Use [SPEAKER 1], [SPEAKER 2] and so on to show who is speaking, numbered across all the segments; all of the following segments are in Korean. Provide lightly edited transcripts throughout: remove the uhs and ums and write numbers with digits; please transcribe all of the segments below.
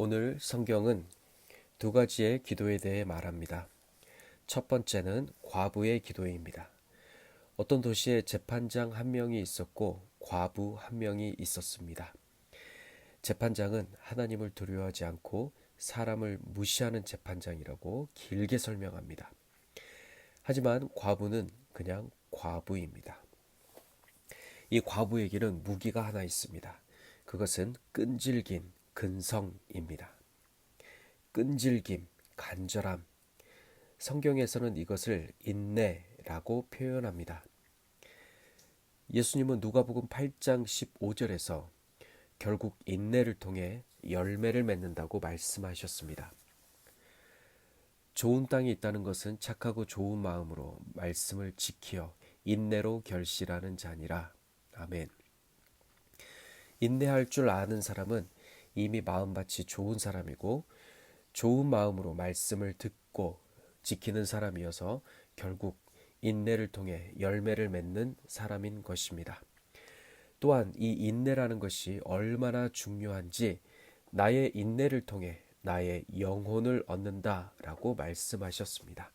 [SPEAKER 1] 오늘 성경은 두 가지의 기도에 대해 말합니다. 첫 번째는 과부의 기도입니다. 어떤 도시에 재판장 한 명이 있었고 과부 한 명이 있었습니다. 재판장은 하나님을 두려워하지 않고 사람을 무시하는 재판장이라고 길게 설명합니다. 하지만 과부는 그냥 과부입니다. 이 과부에게는 무기가 하나 있습니다. 그것은 끈질긴 근성입니다. 끈질김, 간절함. 성경에서는 이것을 인내라고 표현합니다. 예수님은 누가복음 8장 15절에서 결국 인내를 통해 열매를 맺는다고 말씀하셨습니다. 좋은 땅에 있다는 것은 착하고 좋은 마음으로 말씀을 지키어 인내로 결실하는 자니라. 아멘. 인내할 줄 아는 사람은 이미 마음밭이 좋은 사람이고 좋은 마음으로 말씀을 듣고 지키는 사람이어서 결국 인내를 통해 열매를 맺는 사람인 것입니다. 또한 이 인내라는 것이 얼마나 중요한지 나의 인내를 통해 나의 영혼을 얻는다라고 말씀하셨습니다.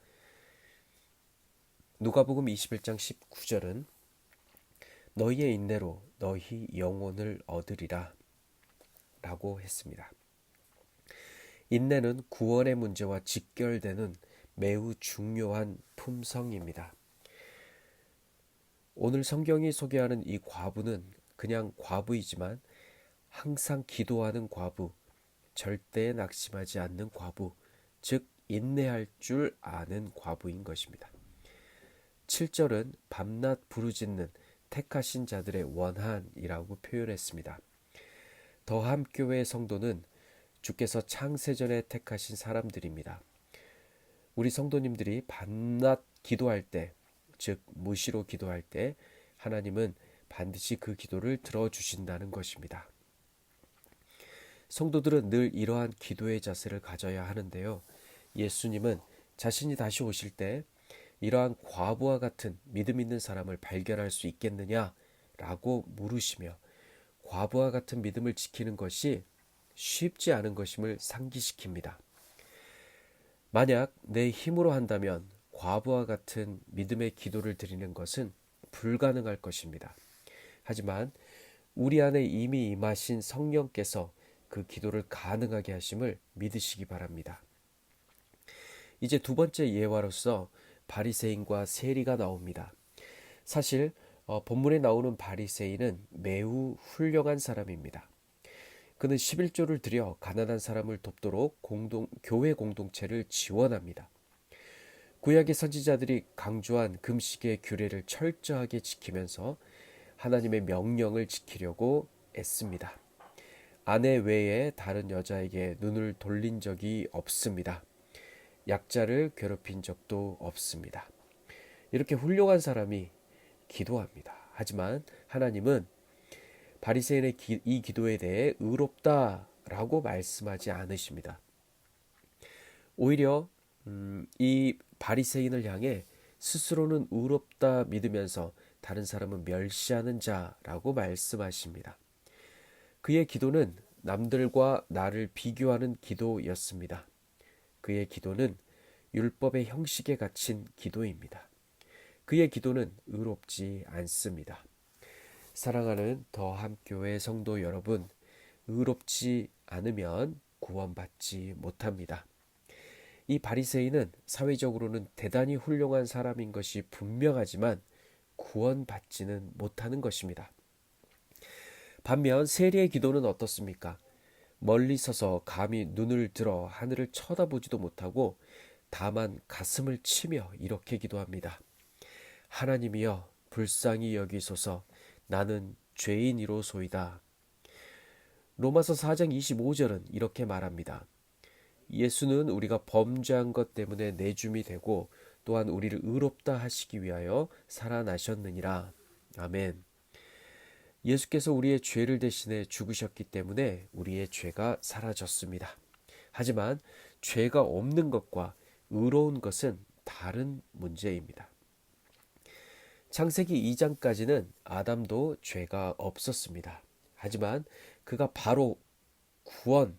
[SPEAKER 1] 누가복음 21장 19절은 너희의 인내로 너희 영혼을 얻으리라 라고 했습니다. 인내는 구원의 문제와 직결되는 매우 중요한 품성입니다. 오늘 성경이 소개하는 이 과부는 그냥 과부이지만 항상 기도하는 과부, 절대 낙심하지 않는 과부, 즉 인내할 줄 아는 과부인 것입니다. 7절은 밤낮 부르짖는 택하신 자들의 원한이라고 표현했습니다. 더함교회 성도는 주께서 창세전에 택하신 사람들입니다. 우리 성도님들이 밤낮 기도할 때, 즉 무시로 기도할 때 하나님은 반드시 그 기도를 들어주신다는 것입니다. 성도들은 늘 이러한 기도의 자세를 가져야 하는데요. 예수님은 자신이 다시 오실 때 이러한 과부와 같은 믿음 있는 사람을 발견할 수 있겠느냐라고 물으시며 과부와 같은 믿음을 지키는 것이 쉽지 않은 것임을 상기시킵니다. 만약 내 힘으로 한다면 과부와 같은 믿음의 기도를 드리는 것은 불가능할 것입니다. 하지만 우리 안에 이미 임하신 성령께서 그 기도를 가능하게 하심을 믿으시기 바랍니다. 이제 두 번째 예화로서 바리새인과 세리가 나옵니다. 사실 본문에 나오는 바리새인은 매우 훌륭한 사람입니다. 그는 11조를 들여 가난한 사람을 돕도록 교회 공동체를 지원합니다. 구약의 선지자들이 강조한 금식의 규례를 철저하게 지키면서 하나님의 명령을 지키려고 애씁니다. 아내 외에 다른 여자에게 눈을 돌린 적이 없습니다. 약자를 괴롭힌 적도 없습니다. 이렇게 훌륭한 사람이 기도합니다. 하지만 하나님은 바리새인의 이 기도에 대해 의롭다라고 말씀하지 않으십니다. 오히려 이 바리새인을 향해 스스로는 의롭다 믿으면서 다른 사람은 멸시하는 자라고 말씀하십니다. 그의 기도는 남들과 나를 비교하는 기도였습니다. 그의 기도는 율법의 형식에 갇힌 기도입니다. 그의 기도는 의롭지 않습니다. 사랑하는 더함교회 성도 여러분, 의롭지 않으면 구원받지 못합니다. 이 바리새인은 사회적으로는 대단히 훌륭한 사람인 것이 분명하지만 구원받지는 못하는 것입니다. 반면 세리의 기도는 어떻습니까? 멀리 서서 감히 눈을 들어 하늘을 쳐다보지도 못하고 다만 가슴을 치며 이렇게 기도합니다. 하나님이여 불쌍히 여기소서. 나는 죄인이로소이다. 로마서 4장 25절은 이렇게 말합니다. 예수는 우리가 범죄한 것 때문에 내줌이 되고 또한 우리를 의롭다 하시기 위하여 살아나셨느니라. 아멘. 예수께서 우리의 죄를 대신해 죽으셨기 때문에 우리의 죄가 사라졌습니다. 하지만 죄가 없는 것과 의로운 것은 다른 문제입니다. 창세기 2장까지는 아담도 죄가 없었습니다. 하지만 그가 바로 구원,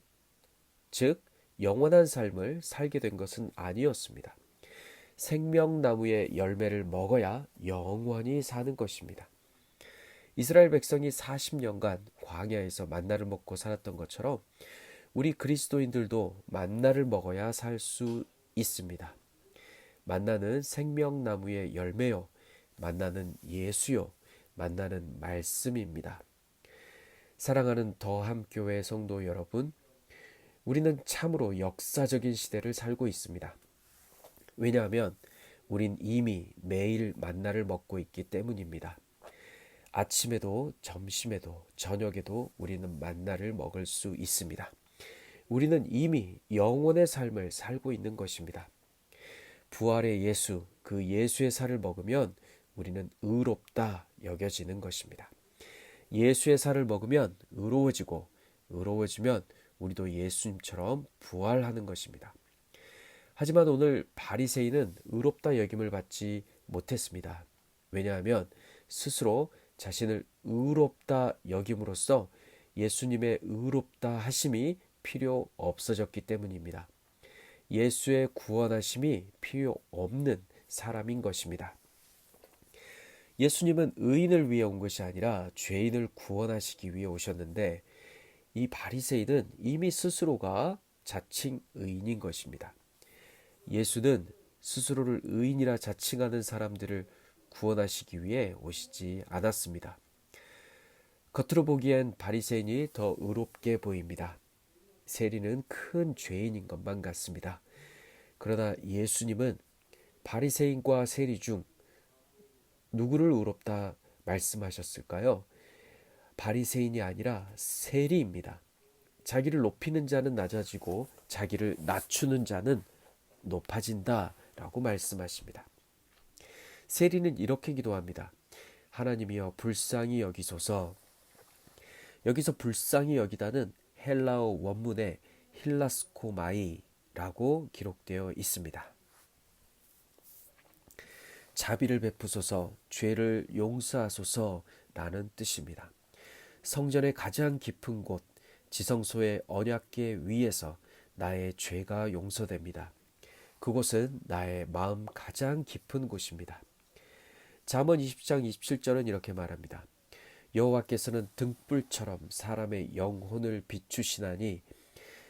[SPEAKER 1] 즉 영원한 삶을 살게 된 것은 아니었습니다. 생명나무의 열매를 먹어야 영원히 사는 것입니다. 이스라엘 백성이 40년간 광야에서 만나를 먹고 살았던 것처럼 우리 그리스도인들도 만나를 먹어야 살 수 있습니다. 만나는 생명나무의 열매요. 만나는 예수요. 만나는 말씀입니다. 사랑하는 더함교회 성도 여러분, 우리는 참으로 역사적인 시대를 살고 있습니다. 왜냐하면 우린 이미 매일 만나를 먹고 있기 때문입니다. 아침에도 점심에도 저녁에도 우리는 만나를 먹을 수 있습니다. 우리는 이미 영원의 삶을 살고 있는 것입니다. 부활의 예수, 그 예수의 살을 먹으면 우리는 의롭다 여겨지는 것입니다. 예수의 살을 먹으면 의로워지고 의로워지면 우리도 예수님처럼 부활하는 것입니다. 하지만 오늘 바리새인은 의롭다 여김을 받지 못했습니다. 왜냐하면 스스로 자신을 의롭다 여김으로써 예수님의 의롭다 하심이 필요 없어졌기 때문입니다. 예수의 구원하심이 필요 없는 사람인 것입니다. 예수님은 의인을 위해 온 것이 아니라 죄인을 구원하시기 위해 오셨는데 이 바리새인은 이미 스스로가 자칭 의인인 것입니다. 예수는 스스로를 의인이라 자칭하는 사람들을 구원하시기 위해 오시지 않았습니다. 겉으로 보기엔 바리새인이 더 의롭게 보입니다. 세리는 큰 죄인인 것만 같습니다. 그러나 예수님은 바리새인과 세리 중 누구를 의롭다 말씀하셨을까요? 바리새인이 아니라 세리입니다. 자기를 높이는 자는 낮아지고 자기를 낮추는 자는 높아진다 라고 말씀하십니다. 세리는 이렇게 기도합니다. 하나님이여 불쌍히 여기소서. 여기서 불쌍히 여기다는 헬라어 원문에 힐라스코마이라고 기록되어 있습니다. 자비를 베푸소서, 죄를 용서하소서라는 뜻입니다. 성전의 가장 깊은 곳, 지성소의 언약궤 위에서 나의 죄가 용서됩니다. 그곳은 나의 마음 가장 깊은 곳입니다. 잠언 20장 27절은 이렇게 말합니다. 여호와께서는 등불처럼 사람의 영혼을 비추시나니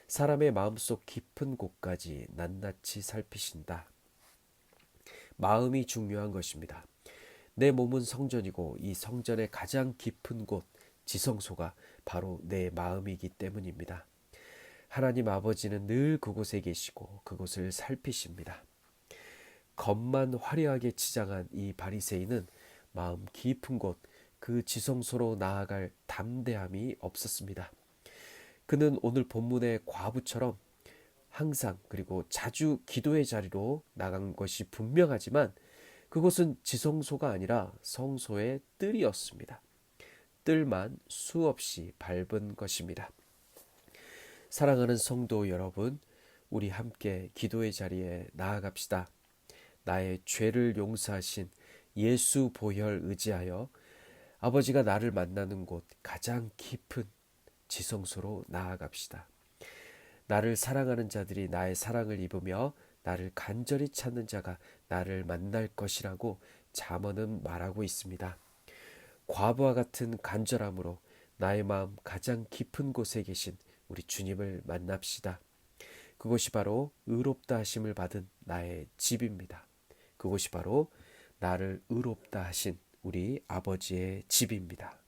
[SPEAKER 1] 사람의 마음속 깊은 곳까지 낱낱이 살피신다. 마음이 중요한 것입니다. 내 몸은 성전이고 이 성전의 가장 깊은 곳, 지성소가 바로 내 마음이기 때문입니다. 하나님 아버지는 늘 그곳에 계시고 그곳을 살피십니다. 겉만 화려하게 치장한 이 바리새인은 마음 깊은 곳, 그 지성소로 나아갈 담대함이 없었습니다. 그는 오늘 본문의 과부처럼 항상 그리고 자주 기도의 자리로 나간 것이 분명하지만 그곳은 지성소가 아니라 성소의 뜰이었습니다. 뜰만 수없이 밟은 것입니다. 사랑하는 성도 여러분, 우리 함께 기도의 자리에 나아갑시다. 나의 죄를 용서하신 예수 보혈 의지하여 아버지가 나를 만나는 곳 가장 깊은 지성소로 나아갑시다. 나를 사랑하는 자들이 나의 사랑을 입으며 나를 간절히 찾는 자가 나를 만날 것이라고 잠언은 말하고 있습니다. 과부와 같은 간절함으로 나의 마음 가장 깊은 곳에 계신 우리 주님을 만납시다. 그곳이 바로 의롭다 하심을 받은 나의 집입니다. 그곳이 바로 나를 의롭다 하신 우리 아버지의 집입니다.